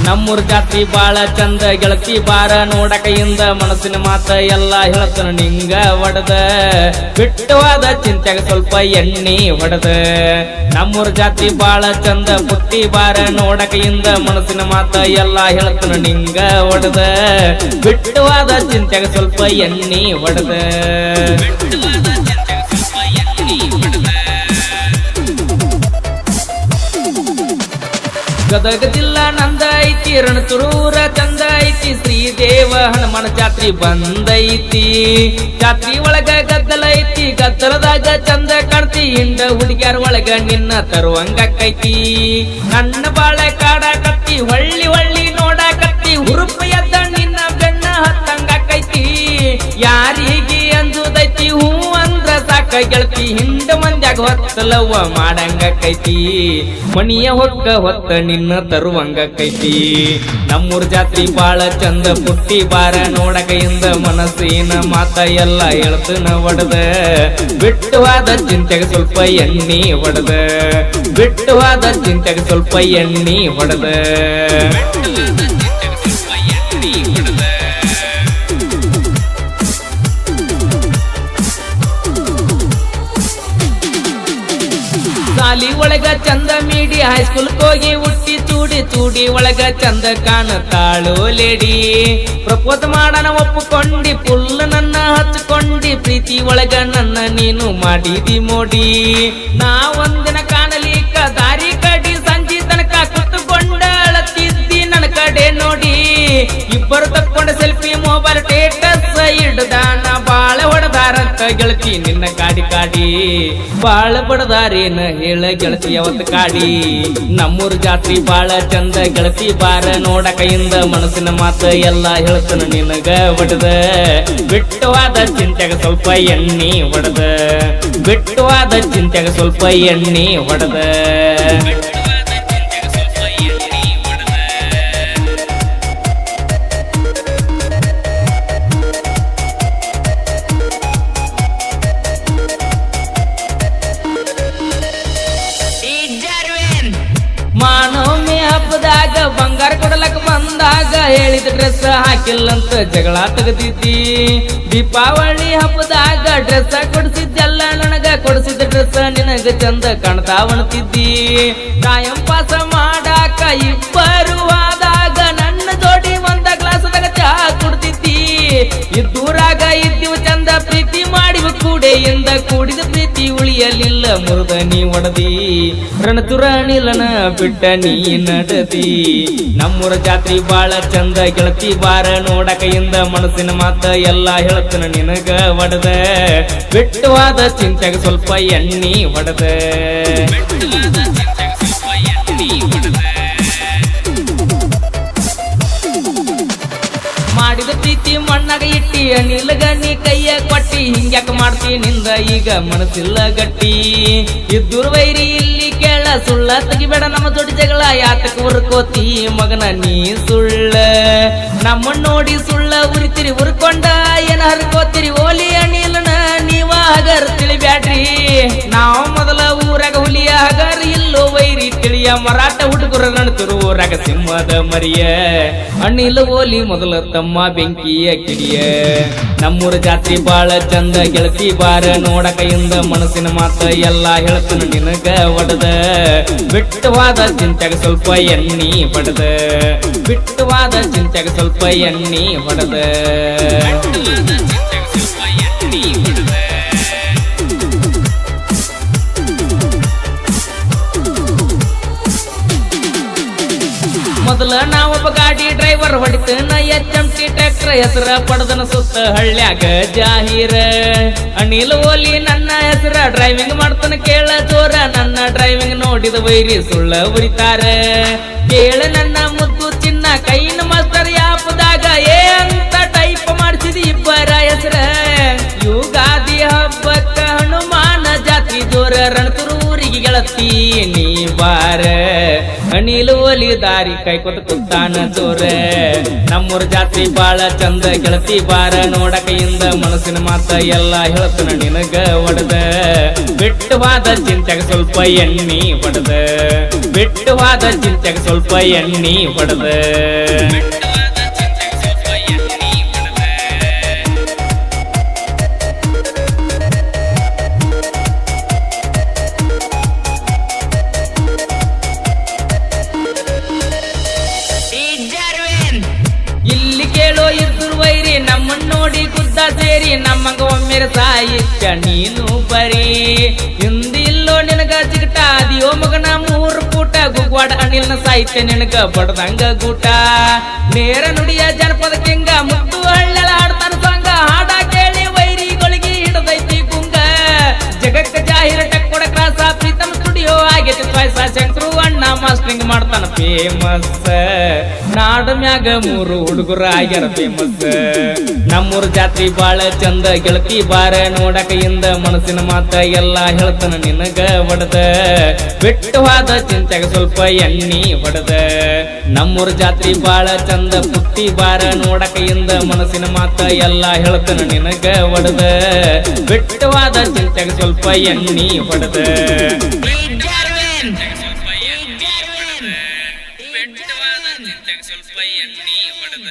ನಮ್ಮೂರ್ ಜಾತ್ರಿ ಬಾಳ ಚಂದ ಗೆಳತಿ ಬಾರ ನೋಡಕೈಯಿಂದ ಮನಸ್ಸಿನ ಮಾತ ಎಲ್ಲ ಹೇಳ್ತಾನ ನಿಂಗ ಹೊಡೆದ ಬಿಟ್ಟವಾದ ಚಿಂತೆಗ ಸ್ವಲ್ಪ ಎಣ್ಣಿ ಹೊಡೆದ ನಮ್ಮೂರ್ ಜಾತ್ರಿ ಬಾಳ ಚಂದ ಪುಟ್ಟಿ ಬಾರ ನೋಡಕೈಯಿಂದ ಮನಸ್ಸಿನ ಮಾತ ಎಲ್ಲ ಹೇಳ್ತಾನ ನಿಂಗ ಹೊಡೆದ ಬಿಟ್ಟವಾದ ಚಿಂತೆಗ ಸ್ವಲ್ಪ ಎಣ್ಣಿ ಹೊಡೆದ ಗದಗ ಜಿಲ್ಲಾ ನಂದ ಐತಿ ರಣತುರೂರ ಚಂದ ಐತಿ ಶ್ರೀದೇವ ಹನುಮಾನ ಜಾತ್ರಿ ಬಂದೈತಿ ಜಾತ್ರಿ ಒಳಗ ಗದ್ದಲ ಐತಿ ಗದ್ದಲದಾಗ ಚಂದ ಕಾಣ್ತಿ ಹಿಂಡ ಹುಡುಗ್ಯಾರ ಒಳಗ ನಿನ್ನ ತರುವಂಗಕ್ಕೈತಿ ನನ್ನ ಬಾಳೆ ಕಾಡಾಕತ್ತಿ ಹೊಳ್ಳಿ ಹೊಳ್ಳಿ ನೋಡಾಕತ್ತಿ ಹುರುಪ ಎದ್ದ ನಿನ್ನ ಬೆನ್ನ ಹತ್ತಂಗಕ್ಕೈತಿ ಯಾರಿಗೆ ಅಂಜುದೈತಿ ಹೂ ಅಂದ್ರ ಸಾಕ ಗೆಳತಿ ಹಿಂಡ ಮಂದ್ಯಾಗ ಹೊತ್ತಲವ್ವ ಮಾಡಂಗಕ್ಕೈತಿ ಮಣಿಯ ಹೊಕ್ಕ ಹೊತ್ತ ನಿನ್ನ ತರುವಂಗಕ್ಕೈತಿ ನಮ್ಮೂರ್ ಜಾತ್ರಿ ಬಾಳ ಚಂದ ಪುಟ್ಟಿ ಬಾರ ನೋಡಕೈಯಿಂದ ಮನಸ್ಸಿನ ಮಾತ ಎಲ್ಲ ಹೇಳ್ತನ ಹೊಡೆದ ಬಿಟ್ಟವಾದ ಚಿಂತೆಗೆ ಸ್ವಲ್ಪ ಎಣ್ಣಿ ಹೊಡೆದ ಬಿಟ್ಟವಾದ ಚಿಂತೆಗೆ ಸ್ವಲ್ಪ ಎಣ್ಣಿ ಹೊಡೆದ ಸಾಲಿ ಒಳಗ ಚಂದ ಮೀಡಿ ಹೈಸ್ಕೂಲ್ ಹೋಗಿ ಹುಟ್ಟಿ ಚೂಡಿ ಚೂಡಿ ಒಳಗ ಚಂದ ಕಾಣತಾಳು ಲೇಡಿ ಪ್ರಪೋಸ್ ಮಾಡನ ಒಪ್ಪುಕೊಂಡಿ ಫುಲ್ ನನ್ನ ಹಚ್ಕೊಂಡಿ ಪ್ರೀತಿ ಒಳಗ ನನ್ನ ನೀನು ಮಾಡಿದಿ ಮೋಡಿ ನಾ ಒಂದಿನ ಕಾಣಲಿಕ್ಕ ದಾರಿ ಕಡಿ ಸಂಜೆ ತನಕ ಕುತ್ತುಕೊಂಡ ಅಳತಿದ್ದಿ ನನ್ನ ಕಡೆ ನೋಡಿ ಇಬ್ಬರು ತಕ್ಕೊಂಡ ಸೆಲ್ಫಿ ಮೊಬೈಲ್ ಸ್ಟೇಟಸ್ ಇಡ್ದಾನ ಬಾಳ ಹೊಡೆದಾರಂತ ಗೆಳತಿ ನಿನ್ನ ಕಾಡಿ ಕಾಡಿ ಬಾಳ ಬಡದಾರೇನ ಹೇಳ ಗೆಳತಿ ಅವತ್ತು ಕಾಡಿ ನಮ್ಮೂರ್ ಜಾತ್ರಿ ಬಾಳ ಚಂದ ಗೆಳತಿ ಬಾರ ನೋಡಕೈಯಿಂದ ಮನಸ್ಸಿನ ಮಾತ ಎಲ್ಲ ಹೇಳ್ತಾನ ನಿನಗ ಹೊಡೆದ ಬಿಟ್ಟವಾದ ಚಿಂತೆಗ ಸ್ವಲ್ಪ ಎಣ್ಣಿ ಹೊಡೆದ ಬಿಟ್ಟವಾದ ಚಿಂತೆಗ ಸ್ವಲ್ಪ ಎಣ್ಣಿ ಹೊಡೆದ ಮಾನವಮಿ ಹಬ್ಬದಾಗ ಬಂಗಾರ ಕೊಡಲಕ್ ಬಂದಾಗ ಹೇಳಿದ ಡ್ರೆಸ್ ಹಾಕಿಲ್ಲಂತ ಜಗಳ ತೆಗೆದಿದ್ದಿ ದೀಪಾವಳಿ ಹಬ್ಬದಾಗ ಡ್ರೆಸ್ ಕೊಡಿಸಿದ್ದೆಲ್ಲ ನನಗ ಕೊಡಿಸಿದ ಡ್ರೆಸ್ ನಿನಗ ಚಂದ ಕಾಣ್ತಾವಣ್ತಿದ್ದಿ ಟೈಮ್ ಪಾಸ ಮಾಡಾಕ ಇಬ್ಬರು ಆದಾಗ ನನ್ನ ಜೋಡಿ ಒಂದ ಗ್ಲಾಸದಾಗ ಚಾ ಕುಡ್ತಿದ್ದಿ ಇದ್ದೂರಾಗ ಇದ್ದೀವಿ ಚಂದ ಪ್ರೀತಿ ಮಾಡಿವ ಕೂಡೆಯಿಂದ ಕೂಡಿದ ಪ್ರೀತಿ ಉಳಿಯಲಿಲ್ಲ ಮುರಿದ ನೀ ಒಡದಿ ರಣತುರಾಣಿಲನ ಬಿಟ್ಟ ನೀ ನಡದಿ ನಮ್ಮೂರ ಜಾತ್ರಿ ಬಾಳ ಚಂದ ಗೆಳತಿ ಬಾರ ನೋಡಕೈಯಿಂದ ಮನಸ್ಸಿನ ಮಾತ ಎಲ್ಲ ಹೇಳ್ತಾನ ನಿನಗ ಹೊಡೆದ ಬಿಟ್ಟವಾದ ಚಿಂತೆಗ ಸ್ವಲ್ಪ ಎಣ್ಣಿ ಹೊಡೆದ ಮಾಡಿದ ಪ್ರೀತಿ ಮಣ್ಣಾಗ ಇಟ್ಟಿ ಅನಿಲಗ ನೀ ಕೈಯ ಕೊಟ್ಟಿ ಹಿಂಗ್ಯಾಕ ಮಾಡ್ತಿ ನಿಂದ ಈಗ ಮನಸ್ಸಿಲ್ಲ ಗಟ್ಟಿ ಇದ್ದೂರ್ ವೈರಿ ಇಲ್ಲಿ ಕೇಳ ಸುಳ್ಳ ತೆಗಿಬೇಡ ನಮ್ಮ ದೊಡ್ಡ ಜಗಳ ಯಾತಕ ಉರ್ಕೋತಿ ಮಗನ ನೀ ಸುಳ್ಳ ನಮ್ಮ ನೋಡಿ ಸುಳ್ಳ ಉರಿತಿರಿ ಉರ್ಕೊಂಡ ಏನ ಹರ್ಕೋತಿರಿ ಓಲಿ ಅನಿಲನ ನೀವ ಹಗರ್ ತಿಳಿಬ್ಯಾಡ್ರಿ ನಾವು ಮೊದಲ ಊರಾಗ ಹುಲಿಯ ಹಗರ್ ಇಲ್ಲೋ ವೈರಿ ತಿಳಿಯ ಮರಾಠ ಹುಡುಗರ ನಡ್ತರು ಊರಾಗ ಸಿಂಹದ ಮರಿಯ ಅಣ್ಣಿಲ್ಲ ಓಲಿ ಮೊದಲ ತಮ್ಮ ಬೆಂಕಿಯ ಕಿಡಿಯ ನಮ್ಮೂರ ಜಾತ್ರಿ ಬಾಳ ಚಂದ ಗೆಳತಿ ಬಾರ ನೋಡಕೈಯಿಂದ ಮನಸ್ಸಿನ ಮಾತ ಎಲ್ಲ ಹೇಳ್ತಾನ ನಿನಗ ಹೊಡೆದ ಬಿಟ್ಟವಾದ ಚಿಂತೆಗ ಸ್ವಲ್ಪ ಎಣ್ಣಿ ಹೊಡೆದ ಬಿಟ್ಟವಾದ ಚಿಂತೆಗ ಸ್ವಲ್ಪ ಎಣ್ಣಿ ಹೊಡೆದ ಮೊದಲ ನಾವೊಬ್ಬ ಗಾಡಿ ಡ್ರೈವರ್ ಹೊಡಿತನ HMT ಟ್ರ್ಯಾಕ್ಟರ್ ಹೆಸರ ಪಡೆದನ ಸುತ್ತ ಹಳ್ಳ್ಯಾಗ ಜಾಹೀರ ಅನಿಲ್ ಓಲಿ ನನ್ನ ಹೆಸರ ಡ್ರೈವಿಂಗ್ ಮಾಡ್ತಾನ ಕೇಳ ಜೋರ ನನ್ನ ಡ್ರೈವಿಂಗ್ ನೋಡಿದ ವೈರಿ ಸುಳ್ಳ ಉರಿತಾರ ಕೇಳ ನನ್ನ ಮುದ್ದು ಚಿನ್ನ ಕೈನ ಮಾಸ್ತರ್ ಯಾಪದಾಗ ಏ ಅಂತ ಟೈಪ್ ಮಾಡಿಸಿದ ಇಬ್ಬರ ಹೆಸರ ಯುಗಾದಿ ಹಬ್ಬಕ್ಕ ಹನುಮಾನ ಜಾತ್ರಿ ಜೋರ ರಣತುರೂರಿಗೆ ಹುಡುಗಿ ಗೆಳತಿ ನೀ ಬಾರ ಅನಿಲು ಒಲಿ ದಾರಿ ಕೈಕೊತ ಕುತ್ತಾನ ಜೋರ ನಮ್ಮೂರ ಜಾತ್ರಿ ಬಾಳ ಚಂದ ಗೆಳತಿ ಬಾರ ನೋಡಕೈಯಿಂದ ಮನಸ್ಸಿನ ಮಾತ ಎಲ್ಲ ಹೇಳ್ತನ ನಿನಗ ಒಡದ ಬಿಟ್ಟವಾದ ಚಿಂತೆಗ ಸ್ವಲ್ಪ ಎಣ್ಣಿ ಹೊಡೆದ ಬಿಟ್ಟವಾದ ಚಿಂತೆಗ ಸ್ವಲ್ಪ ಎಣ್ಣಿ ಹೊಡೆದ ಇಲ್ಲಿ ಕೇಳೋ ಇದ್ರು ವೈರಿ ನಮ್ಮನ್ನ ನೋಡಿ ಗುದ್ದ ಸೇರಿ ನಮ್ಮಂಗ ಒಮ್ಮೆರ ಸಾಯಿತ್ತ ನೀನು ಬರೀ ಹಿಂದಿಲ್ಲೋ ನಿನಗ ಚಿಗಟ ಅದಿಯೋ ಮಗನ 3 ಪೂಟ ಗುಗ್ವಾಡ ಅಣಿಲ್ನ ಸಾಹಿತ್ಯ ನಿನಗ ಬಡದಂಗ ಗೂಟ ನೇರ ನುಡಿಯ ಜನಪದ ಕೆಂಗ ಮುತ್ತು ಹಳ್ಳೆಲ ಹಾಡ್ತಾನ ಸಂಗ ಹಾಡ ಕೇಳಿ ವೈರಿಗಳಿಗೆ ಹಿಡದೈತಿ ಗುಂಗ ಜಗಕ್ಕ ಜಾಹಿರ ಟಕ್ಕೊಡ ಕ್ರಾಸ ಪ್ರೀತಮ್ ಸ್ಟುಡಿಯೋ ಆಗೈತಿ ಪಾಯಸ ಶಂಕರು ಅಣ್ಣ ಮಾಸ್ಟರಿಂಗ್ ಮಾಡ್ತಾನ ಫೇಮಸ್ ನಾಡ ಮ್ಯಾಗ 3 ಹುಡುಗರ ಆಗ್ಯಾರ ಫೇಮಸ್ ನಮ್ಮೂರ ಜಾತ್ರಿ ಬಾಳ ಚಂದ ಗೆಳತಿ ಬಾರ ನೋಡಕೈಯಿಂದ ಮನಸ್ಸಿನ ಮಾತ ಎಲ್ಲ ಹೇಳ್ತಾನ ನಿನಗ ಹೊಡೆದ ಬಿಟ್ಟವಾದ ಚಿಂತೆಗ ಸ್ವಲ್ಪ ಎಣ್ಣಿ ಹೊಡೆದ ನಮ್ಮೂರ ಜಾತ್ರಿ ಬಾಳ ಚಂದ ಪುಟ್ಟಿ ಬಾರ ನೋಡಕೈಯಿಂದ ಮನಸ್ಸಿನ ಮಾತ ಎಲ್ಲ ಹೇಳ್ತಾನ ನಿನಗ ಹೊಡೆದ ಬಿಟ್ಟವಾದ ಚಿಂತೆಗ ಸ್ವಲ್ಪ ಎಣ್ಣಿ ಹೊಡೆದ ಸ್ವಲ್ಪ ಎಣ್ಣಿ ಹೊಡೆದ